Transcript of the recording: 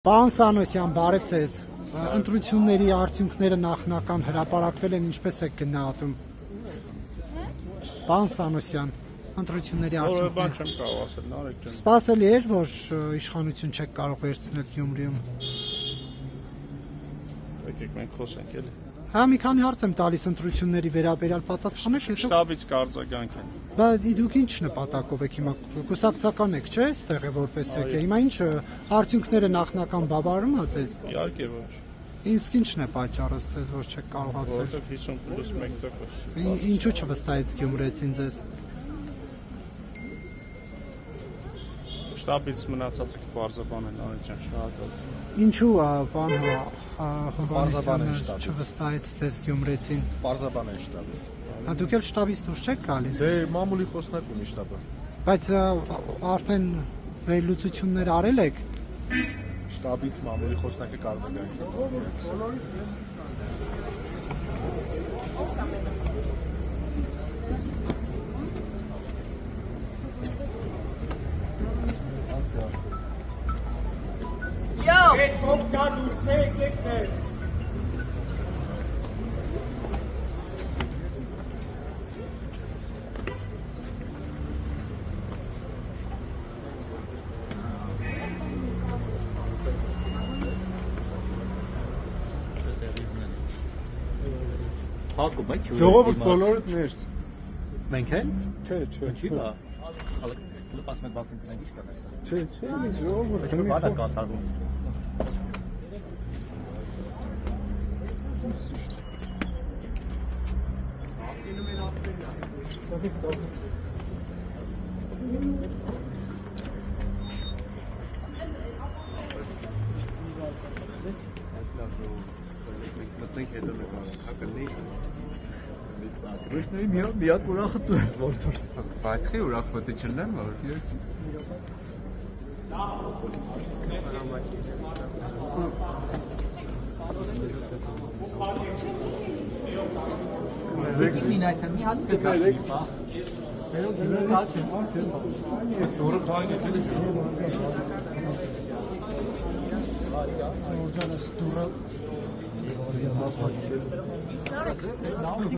Պարոն Սանոսյան, բարև ձեզ։ Ընտրությունների արդյունքները նախնական հրապարակվել են, ինչպես եք գնահատում։ Պարոն Սանոսյան, ընտրությունների արդյունքները սպասելի էր, որ իշխանություն չեք կարող վերցնել Գյումրիում։ Եկեք մենք խոսենք էլի։ Հա, մի քանի հարց եմ տալիս ընտրությունների վերաբերյալ պատասխանեք, հետո շտաբից կարձագանք են։ Բայց դուք ինչ նպատակով եք հիմա կուսակցական եք, չէ՞, այստեղ է որպես եք։ Հիմա ինչ արդյունքները նախնական բավարարում ա ձեզ։ Իհարկե ոչ։ Իսկ ինչն է պատճառը ձեզ, որ չեք կարողացել։ Որովհետև 50+1%։ Ինչու չվստահեց Գյումրեցին ձեզ։ Շտաբից մնացածը կբարձաբան են Արեգ ջան, շնորհակալ։ Ինչու բան Հովհաննիսյանը չվստահեց ձեզ Գյումրեցին։ Պարզաբան են շտաբից։ Հա դուք էլ շտաբից դուրս չեք գալիս։ Դե մամուլի խոսնակ ունի շտաբը։ Բայց արդեն վերլուծություններ արել եք։ Շտաբից մամուլի խոսնակը կարձագանքի։ Ժողովուրդ բոլորդ ներս։ Մենք էլ։ Չէ։ Ինչի՞ բա։ Լպասում եք բացենք մենք ի՞նչ կանես։ Չէ, ժողովուրդ։ Ինչ բան է կատարվում։ Մտնենք հետո նկարենք, Ռուշնի միակ ուրախը դու ես ոնց։ բայց խի ուրախ պետք է չլինեմ, որ ես Մինայսը մի հատ կգա։ Pero գնա կաչ։ դուրը բան եկել է։ Օրջանս դուրը